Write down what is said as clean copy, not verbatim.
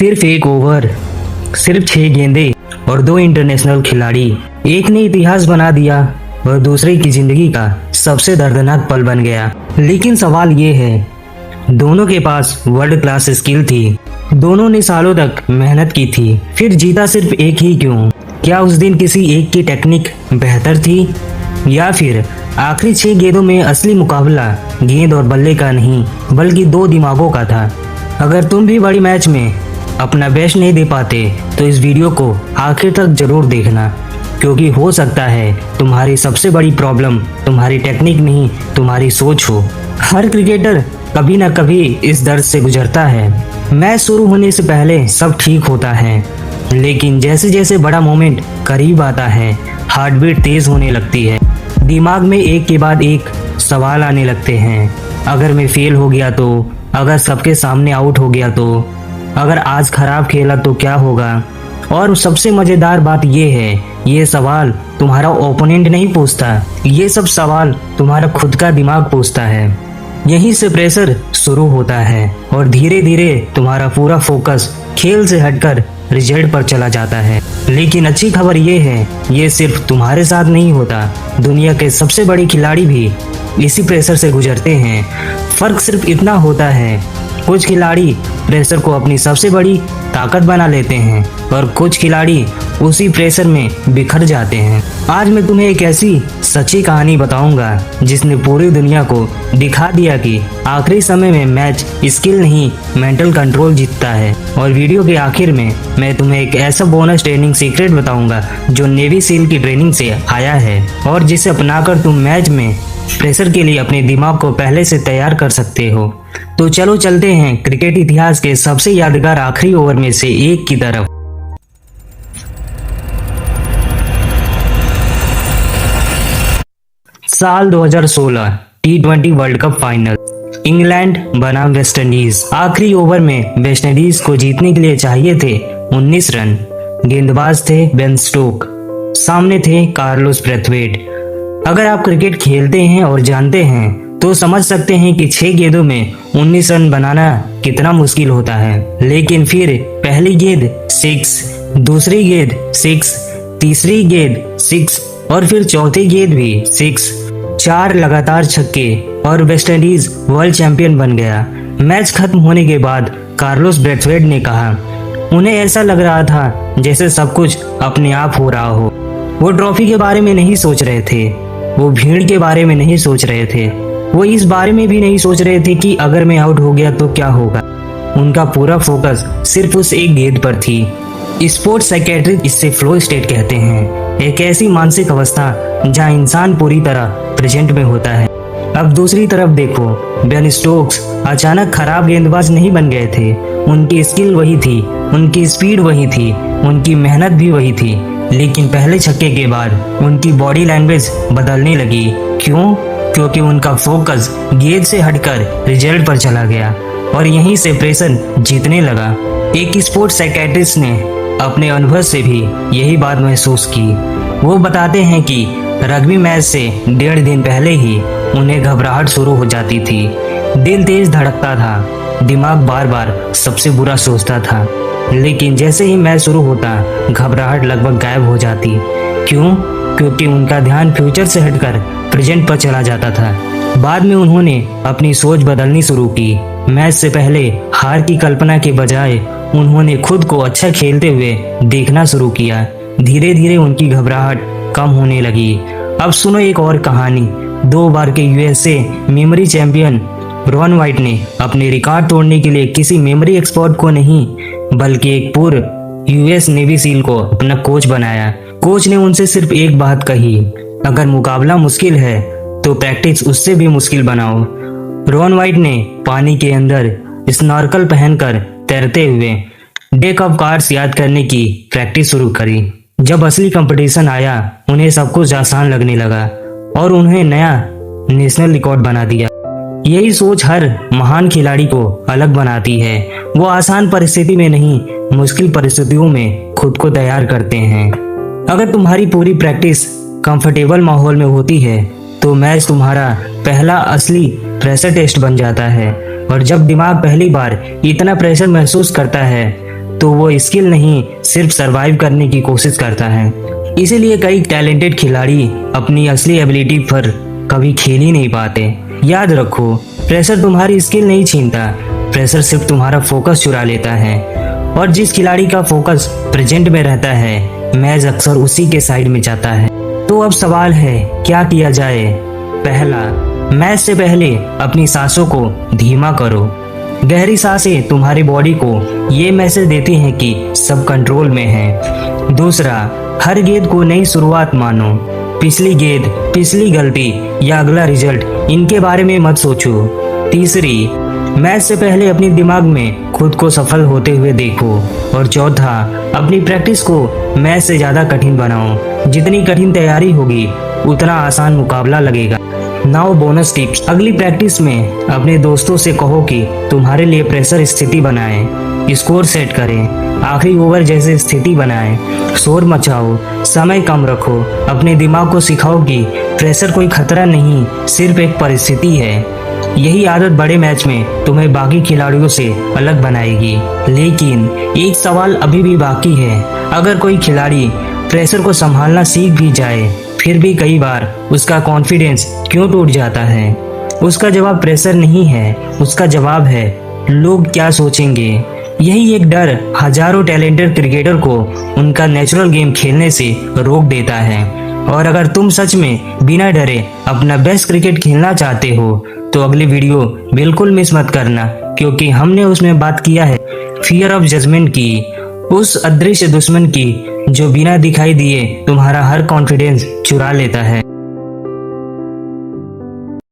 सिर्फ एक ओवर, सिर्फ 6 गेंदें और 2 इंटरनेशनल खिलाड़ी, एक ने इतिहास बना दिया और दूसरे की जिंदगी का सबसे दर्दनाक पल बन गया। लेकिन सवाल ये है, दोनों के पास वर्ल्ड क्लास स्किल थी, दोनों ने सालों तक मेहनत की थी, फिर जीता सिर्फ एक ही क्यों? क्या उस दिन किसी एक की टेक्निक बेहतर थी, या फिर आखिरी 6 गेंदों में असली मुकाबला गेंद और बल्ले का नहीं बल्कि 2 दिमागों का था? अगर तुम भी बड़ी मैच में अपना बेस्ट नहीं दे पाते तो इस वीडियो को आखिर तक जरूर देखना, क्योंकि हो सकता है तुम्हारी सबसे बड़ी प्रॉब्लम तुम्हारी टेक्निक नहीं, तुम्हारी सोच हो। हर क्रिकेटर कभी ना कभी इस दर्द से गुजरता है। मैच शुरू होने से पहले सब ठीक होता है, लेकिन जैसे जैसे बड़ा मोमेंट करीब आता है, हार्ट बीट तेज होने लगती है, दिमाग में एक के बाद एक सवाल आने लगते हैं। अगर मैं फेल हो गया तो, अगर सबके सामने आउट हो गया तो, अगर आज खराब खेला तो क्या होगा? और सबसे मजेदार बात यह है, ये सवाल तुम्हारा ओपोनेंट नहीं पूछता, ये सब सवाल तुम्हारा खुद का दिमाग पूछता है। यहीं से प्रेशर शुरू होता है और धीरे धीरे तुम्हारा पूरा फोकस खेल से हटकर रिजल्ट पर चला जाता है। लेकिन अच्छी खबर ये है, ये सिर्फ तुम्हारे साथ नहीं होता, दुनिया के सबसे बड़े खिलाड़ी भी इसी प्रेशर से गुजरते हैं। फर्क सिर्फ इतना होता है, कुछ खिलाड़ी प्रेशर को अपनी सबसे बड़ी ताकत बना लेते हैं और कुछ खिलाड़ी उसी प्रेशर में बिखर जाते हैं। आज मैं तुम्हें एक ऐसी सच्ची कहानी बताऊंगा जिसने पूरी दुनिया को दिखा दिया कि आखिरी समय में मैच स्किल नहीं मेंटल कंट्रोल जीतता है। और वीडियो के आखिर में मैं तुम्हें एक ऐसा बोनस ट्रेनिंग सीक्रेट बताऊंगा जो नेवी सील की ट्रेनिंग से आया है और जिसे अपनाकर तुम मैच में प्रेशर के लिए अपने दिमाग को पहले से तैयार कर सकते हो। तो चलो चलते हैं क्रिकेट इतिहास के सबसे यादगार आखिरी ओवर में से एक की तरफ। साल 2016 T20 world cup final, England बनाम वेस्ट इंडीज। आखिरी ओवर में वेस्ट इंडीज को जीतने के लिए चाहिए थे 19 रन। गेंदबाज थे बेन स्टोक, सामने थे कार्लोस ब्रेथवेट। अगर आप क्रिकेट खेलते हैं और जानते हैं तो समझ सकते हैं कि 6 गेंदों में 19 रन बनाना कितना मुश्किल होता है। लेकिन फिर पहली गेंद 6, दूसरी गेंद 6, तीसरी गेंद 6 और फिर चौथी गेंद भी 6, 4 लगातार छक्के और वेस्ट इंडीज वर्ल्ड चैंपियन बन गया। मैच खत्म होने के बाद कार्लोस ब्रेथवेट ने कहा, उन्हें ऐसा लग रहा था जैसे सब कुछ अपने आप हो रहा हो। वो ट्रॉफी के बारे में नहीं सोच रहे थे, वो भीड़ के बारे में नहीं सोच रहे थे, वो इस बारे में भी नहीं सोच रहे थे कि अगर मैं आउट हो गया तो क्या होगा। उनका पूरा फोकस सिर्फ उस एक गेंद पर थी। स्पोर्ट्स साइकियाट्रिस्ट इससे फ्लो स्टेट कहते हैं, एक ऐसी मानसिक अवस्था जहां इंसान पूरी तरह प्रेजेंट में होता है। अब दूसरी तरफ देखो, बेन स्टोक्स अचानक खराब गेंदबाज नहीं बन गए थे। उनकी स्किल वही थी, उनकी स्पीड वही थी, उनकी मेहनत भी वही थी। लेकिन पहले छक्के के बाद उनकी बॉडी लैंग्वेज बदलने लगी। क्यों? क्योंकि उनका फोकस गेंद से हटकर रिजल्ट पर चला गया और यहीं से प्रेशर जीतने लगा। एक स्पोर्ट्स साइकियाट्रिस्ट ने अपने अनुभव से भी यही बात महसूस की। वो बताते हैं कि रग्बी मैच से 1.5 दिन पहले ही उन्हें घबराहट शुरू हो जाती थी। दिल तेज धड़कता था, दिमाग बार बार सबसे बुरा सोचता था। लेकिन जैसे ही मैच शुरू होता, घबराहट लगभग गायब हो जाती। क्यों? क्योंकि उनका ध्यान फ्यूचर से हटकर प्रेजेंट पर चला जाता था। बाद में उन्होंने अपनी सोच बदलनी शुरू की। मैच से पहले हार की कल्पना के बजाय उन्होंने खुद को अच्छा खेलते हुए देखना शुरू किया। धीरे धीरे उनकी घबराहट कम होने लगी। अब सुनो एक और कहानी। 2 बार के USA memory champion Ron white ने अपने रिकॉर्ड तोड़ने के लिए किसी मेमोरी एक्सपर्ट को नहीं बल्कि एक पूर्व यूएस नेवी सील को अपना कोच बनाया। कोच ने उनसे सिर्फ एक बात कही, अगर मुकाबला मुश्किल है तो प्रैक्टिस उससे भी मुश्किल बनाओ। रॉन वाइट ने पानी के अंदर स्नॉर्कल पहनकर तैरते हुए डेक ऑफ कार्ड्स याद करने की प्रैक्टिस शुरू करी। जब असली कंपटीशन आया, उन्हें सब कुछ आसान लगने लगा और उन्हें नया नेशनल रिकॉर्ड बना दिया। यही सोच हर महान खिलाड़ी को अलग बनाती है। वो आसान परिस्थिति में नहीं, मुश्किल परिस्थितियों में खुद को तैयार करते हैं। अगर तुम्हारी पूरी प्रैक्टिस कंफर्टेबल माहौल में होती है तो मैच तुम्हारा पहला असली प्रेशर टेस्ट बन जाता है। और जब दिमाग पहली बार इतना प्रेशर महसूस करता है तो वो स्किल नहीं, सिर्फ सरवाइव करने की कोशिश करता है। इसीलिए कई टैलेंटेड खिलाड़ी अपनी असली एबिलिटी पर कभी खेल ही नहीं पाते। याद रखो, प्रेशर तुम्हारी स्किल नहीं छीनता, प्रेशर सिर्फ तुम्हारा फोकस चुरा लेता है। और जिस खिलाड़ी का फोकस प्रेजेंट में रहता है, मैच अक्सर उसी के साइड में जाता है। तो अब सवाल है, क्या किया जाए? पहला, मैच से पहले अपनी सांसों को धीमा करो। गहरी सांसें तुम्हारी बॉडी को ये मैसेज देती हैं कि सब कंट्रोल में है। दूसरा, हर गेंद को नई शुरुआत मानो। पिछली गेंद, पिछली गलती या अगला रिजल्ट, इनके बारे में मत सोचो। तीसरी, मैच से पहले अपने दिमाग में खुद को सफल होते हुए देखो। और चौथा, अपनी प्रैक्टिस को मैच से ज्यादा कठिन बनाओ। जितनी कठिन तैयारी होगी, उतना आसान मुकाबला लगेगा। Now bonus tips. अगली प्रैक्टिस में अपने दोस्तों से कहो कि तुम्हारे लिए प्रेशर स्थिति बनाएं, स्कोर सेट करें, आखिरी ओवर जैसे स्थिति बनाएं, शोर मचाओ, समय कम रखो। अपने दिमाग को सिखाओ कि प्रेशर कोई खतरा नहीं, सिर्फ एक परिस्थिति है। यही आदत बड़े मैच में तुम्हें बाकी खिलाड़ियों से अलग बनाएगी। लेकिन एक सवाल अभी भी बाकी है, अगर कोई खिलाड़ी प्रेशर को संभालना सीख भी जाए, फिर भी कई बार उसका कॉन्फिडेंस क्यों टूट जाता है? उसका जवाब प्रेशर नहीं है, उसका जवाब है लोग क्या सोचेंगे। यही एक डर हजारों टैलेंटेड क्रिकेटर को उनका नेचुरल गेम खेलने से रोक देता है। और अगर तुम सच में बिना डरे अपना बेस्ट क्रिकेट खेलना चाहते हो, तो अगली वीडियो बिल्कुल मिस मत करना, क्योंकि हमने उसमें बात किया है फियर ऑफ जजमेंट की, उस अदृश्य दुश्मन की जो बिना दिखाई दिए तुम्हारा हर कॉन्फिडेंस चुरा लेता है।